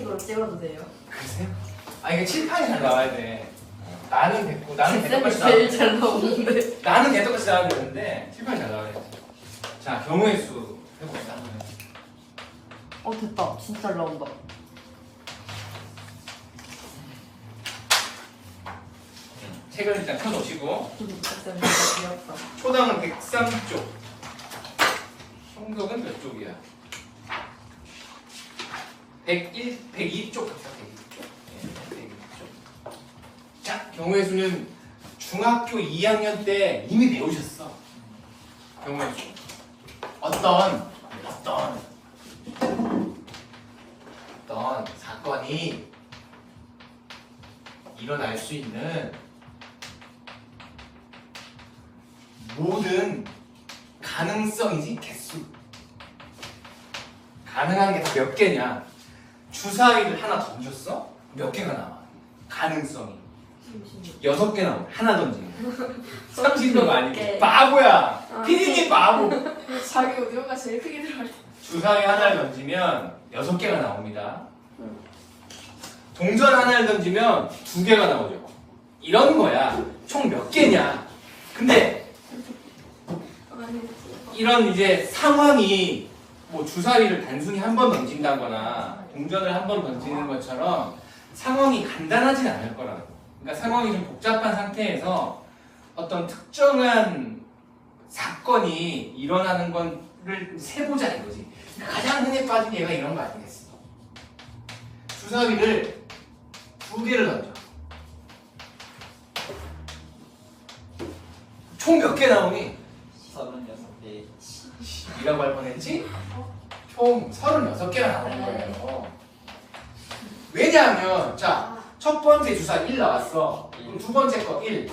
식으로 찍어도 돼요? 글쎄요. 아 이게 칠판이 잘 나와야 돼. 나는 됐고 나는 쌤이 개떡같이 제일 나와야 잘 나오는데. 나는 개떡같이 나와야 되는데 칠판이 잘 나와야 돼. 자 경우의 수 해봅시다. 됐다. 진짜 잘 나온다. 책을 일단 펴놓으시고 쌤 진짜 귀엽다. 초당은 103쪽, 성격은 몇 쪽이야? 102쪽 합시다. 102쪽. 자, 경우의 수는 중학교 2학년 때 이미 배우셨어. 경우의 수. 어떤 사건이 일어날 수 있는 모든 가능성이지 개수. 가능한 게 다 몇 개냐? 주사위를 하나 던졌어? 몇 개가 나와? 가능성이 6개 나와. 하나 던지면 30개가 아니고 바보야. 피디님 바보. 자기 오디오가 제일 크게 들어갈 때. 주사위 하나를 던지면 6개가 나옵니다. 동전 하나를 던지면 2개가 나오죠. 이런 거야. 총 몇 개냐? 근데 이런 이제 상황이 뭐 주사위를 단순히 한 번 던진다거나 동전을 한 번 던지는 것처럼 상황이 간단하진 않을 거라고. 그러니까 상황이 좀 복잡한 상태에서 어떤 특정한 사건이 일어나는 거를 세보자 이거지. 가장 흔히 빠진 얘가 이런 거 아니겠어? 주사위를 2개를 던져. 총 몇 개 나오니? 36개. 이라고 할 뻔했지? 총 36개가 나오는 거예요. 왜냐하면 자, 첫 번째 주사 1 나왔어. 그럼 두 번째 거 1,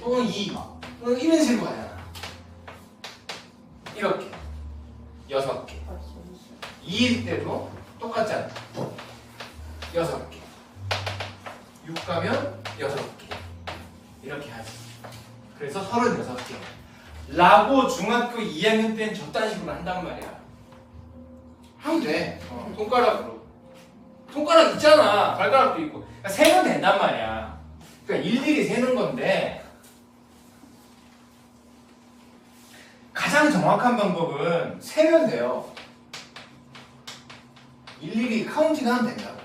또는 2, 또는 이런 식으로 가잖아. 이렇게 6개. 2일 때도 똑같잖아. 6개. 6 가면 6개. 이렇게 하지. 그래서 36개. 라고 중학교 2학년 때는 저딴 식으로 한단 말이야. 하면 돼. 손가락으로. 손가락 있잖아. 발가락도 있고. 그러니까 세면 된단 말이야. 그러니까 일일이 세는 건데 가장 정확한 방법은 세면 돼요. 일일이 카운팅 하면 된다고.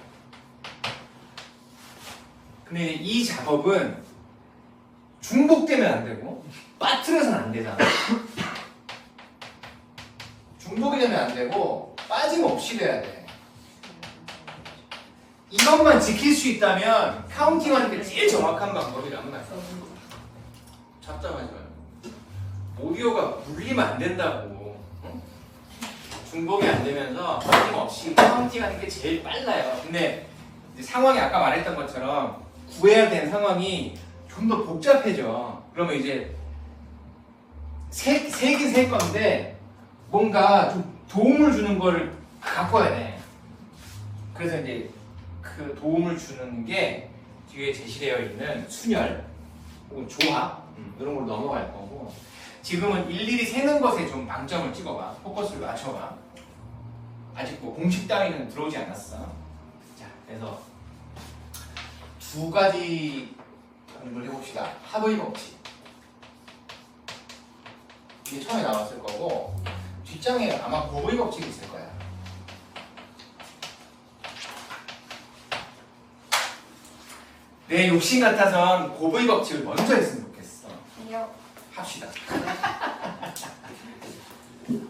근데 이 작업은 중복되면 안 되고 빠뜨려서는 안 되잖아. 중복이 되면 안 되고 빠짐없이 돼야 돼. 이것만 지킬 수 있다면 카운팅하는 게 제일 정확한 방법이라는 거야. 잡담하지 말고. 오디오가 물리면 안 된다고. 응? 중복이 안 되면서 빠짐없이 카운팅하는 게 제일 빨라요. 근데 이제 상황이 아까 말했던 것처럼 구해야 되는 상황이 좀 더 복잡해져. 그러면 이제 세긴 세 건데 뭔가 좀 도움을 주는 걸 갖고 와야 돼. 그래서 이제 그 도움을 주는 게 뒤에 제시되어 있는 순열 혹은 조합 이런 걸로 넘어갈 거고, 지금은 일일이 세는 것에 좀 방점을 찍어봐. 포커스를 맞춰봐. 아직 뭐 공식 따위는 들어오지 않았어. 자, 그래서 두 가지 공부를 해봅시다. 합의 법칙. 이게 처음에 나왔을 거고 뒷장에 아마 곱의 법칙이 있을 거야. 내 욕심 같아선 곱의 법칙을 먼저 했으면 좋겠어. 합시다.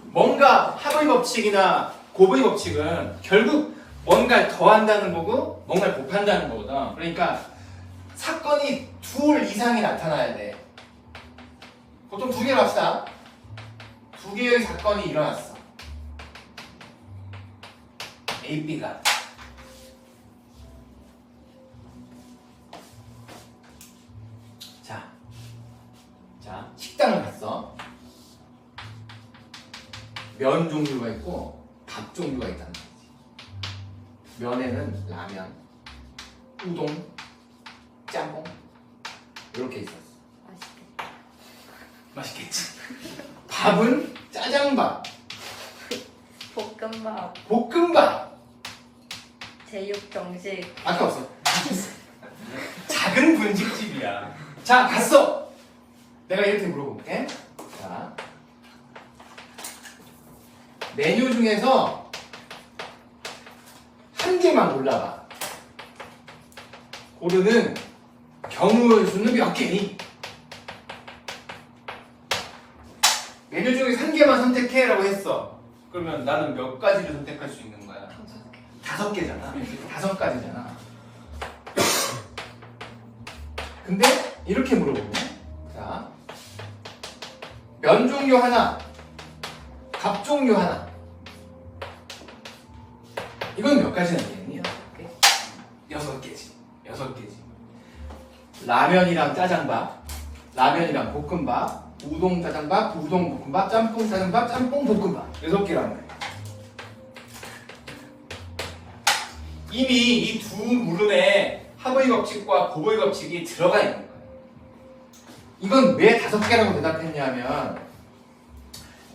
뭔가 합의 법칙이나 곱의 법칙은 결국 뭔가를 더한다는 거고 뭔가를 곱한다는 거거든. 그러니까 사건이 둘 이상이 나타나야 돼. 보통 2개로 합시다. 2개의 사건이 일어났어. A, B가. 자, 식당을 갔어. 면 종류가 있고 밥 종류가 있다는 거지. 면에는 라면, 우동, 짬뽕 이렇게 있었어. 맛있겠지. 밥은 짜장밥, 볶음밥, 볶음밥, 제육 정식. 아까 없어. 작은 분식집이야. 자, 갔어. 내가 이렇게 물어볼게. 자, 메뉴 중에서 한 개만 골라봐. 고르는 경우의 수는 몇 개니? 메뉴 중에 한 개만 선택해라고 했어. 그러면 나는 몇 가지를 선택할 수 있는 거야? 5개잖아. 5가지잖아. 근데 이렇게 물어보네. 자, 면 종류 하나, 밥 종류 하나. 이건 몇 가지나 되겠니? 6개지. 6개지. 라면이랑 짜장밥, 라면이랑 볶음밥, 우동 짜장밥, 우동 볶음밥, 짬뽕 짜장밥, 짬뽕 볶음밥. 6개란 말이야. 이미 이 두 물음에 하부의 법칙과 고부의 법칙이 들어가 있는 거예요. 이건 왜 5개라고 대답했냐면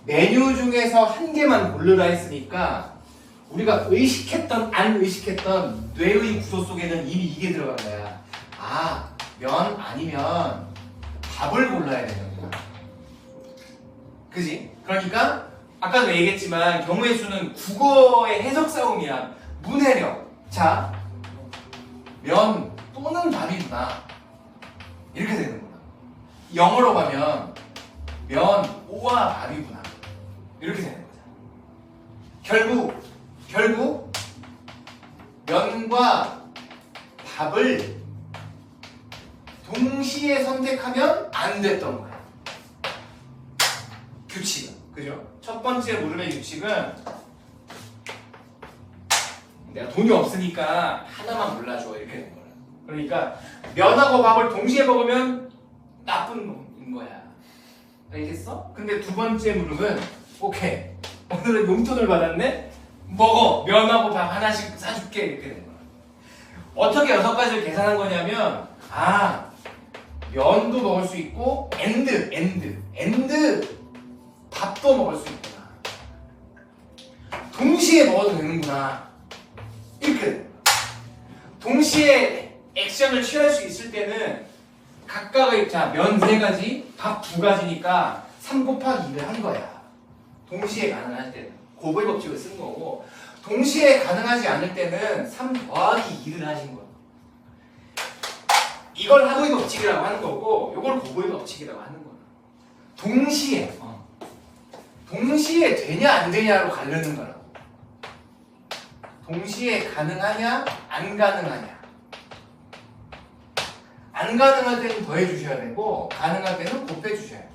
메뉴 중에서 한 개만 고르라 했으니까 우리가 의식했던 안 의식했던 뇌의 구조 속에는 이미 이게 들어간 거야. 아, 면 아니면 밥을 골라야 되는구나. 그지? 그러니까 아까도 얘기했지만 경우의 수는 국어의 해석 싸움이야. 문해력. 자, 면 또는 밥이구나. 이렇게 되는구나. 영어로 가면 면오와 밥이구나. 이렇게 되는 거잖아. 결국 면과 밥을 동시에 선택하면 안 됐던 거야. 규칙은. 그죠? 첫 번째 물음의 규칙은 내가 돈이 없으니까 하나만 골라줘. 이렇게 된 거야. 그러니까 면하고 밥을 동시에 먹으면 나쁜 놈인 거야. 알겠어? 근데 두 번째 물음은 오케이. 오늘은 용돈을 받았네? 먹어. 면하고 밥 하나씩 사줄게. 이렇게 된 거야. 어떻게 6가지를 계산한 거냐면 면도 먹을 수 있고 엔드 밥도 먹을 수 있구나. 동시에 먹어도 되는구나. 이렇게 동시에 액션을 취할 수 있을 때는 각각의 면 3가지, 밥 2가지니까 3 곱하기 2를 한 거야. 동시에 가능할 때는 고부의 법칙을 쓴 거고 동시에 가능하지 않을 때는 3 더하기 2를 하신 거야. 이걸 하부의 법칙이라고 하는 거고 이걸 고부의 법칙이라고 하는 거야. 동시에 되냐 안 되냐로 가르는 거라고. 동시에 가능하냐 안 가능하냐. 안 가능할 때는 더해 주셔야 되고 가능할 때는 곱해 주셔야 돼.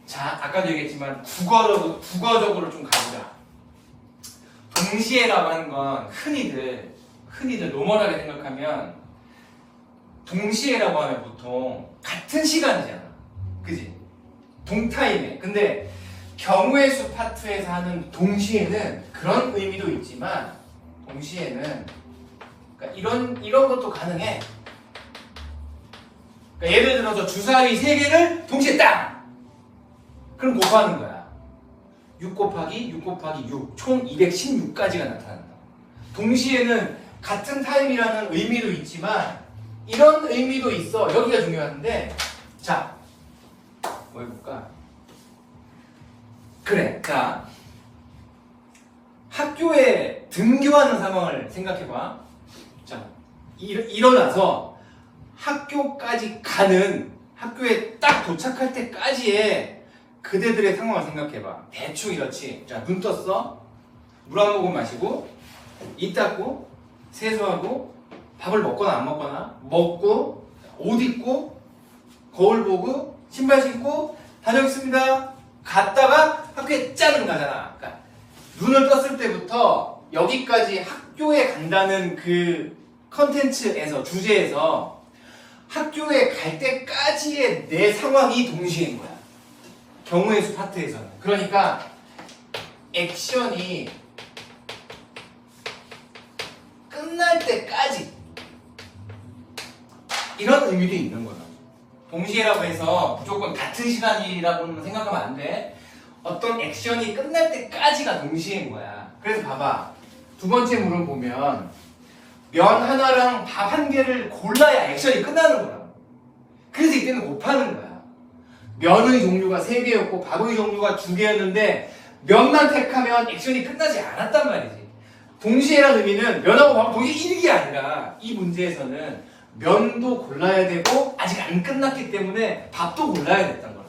자, 아까도 얘기했지만 국어적으로 좀 가보자. 동시에라고 하는 건 흔히들 노멀하게 생각하면 동시에라고 하면 보통 같은 시간이잖아. 그지? 동타임에. 근데 경우의 수 파트에서 하는 동시에는 그런 의미도 있지만 동시에는 그러니까 이런 것도 가능해. 그러니까 예를 들어서 주사위 3개를 동시에 딱! 그럼 곱하는 거야. 6 곱하기 6 총 216까지가 나타난다. 동시에는 같은 타임이라는 의미도 있지만 이런 의미도 있어. 여기가 중요한데 자, 뭐 해볼까? 그래, 자, 학교에 등교하는 상황을 생각해봐. 자, 일어나서 학교까지 가는, 학교에 딱 도착할 때까지의 그대들의 상황을 생각해봐. 대충 이렇지. 자, 눈 떴어. 물 한 모금 마시고, 입 닦고, 세수하고, 밥을 먹거나 안 먹거나, 먹고, 옷 입고, 거울 보고, 신발 신고, 다녀오겠습니다. 갔다가 학교에 짜는 가잖아. 그러니까 눈을 떴을 때부터 여기까지 학교에 간다는 그 컨텐츠에서, 주제에서 학교에 갈 때까지의 내 상황이 동시에인 거야. 경우의 수 파트에서는. 그러니까 액션이 끝날 때까지 이런 의미도 있는 거야. 동시에라고 해서 무조건 같은 시간이라고는 생각하면 안 돼. 어떤 액션이 끝날 때까지가 동시에인 거야. 그래서 봐봐. 두 번째 물음 보면 면 하나랑 밥 한 개를 골라야 액션이 끝나는 거야. 그래서 이때는 곱하는 거야. 면의 종류가 3개였고 밥의 종류가 2개였는데 면만 택하면 액션이 끝나지 않았단 말이지. 동시에라는 의미는 면하고 밥은 동시에 1이 아니라 이 문제에서는 면도 골라야 되고 아직 안 끝났기 때문에 밥도 골라야 됐던 거야.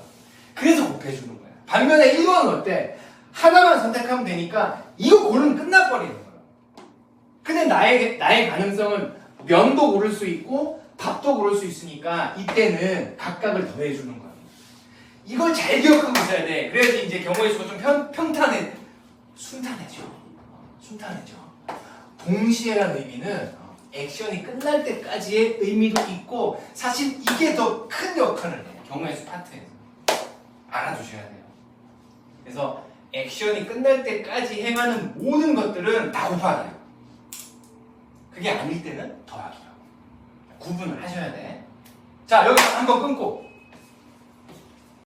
그래서 곱해주는 거야. 반면에 1번은 어때? 하나만 선택하면 되니까 이거 고르면 끝나버리는 거야. 근데 나의 가능성은 면도 고를 수 있고 밥도 고를 수 있으니까 이때는 각각을 더해주는 거야. 이걸 잘 기억하고 있어야 돼. 그래야지 이제 경우의 수가 좀 순탄해져. 동시에라는 의미는 액션이 끝날 때까지의 의미도 있고 사실 이게 더 큰 역할을 해. 경우의 수 파트에서. 알아두셔야 돼요. 그래서 액션이 끝날 때까지 행하는 모든 것들은 다 곱하기야. 그게 아닐 때는 더하기라고. 구분을 하셔야 돼. 자, 여기서 한번 끊고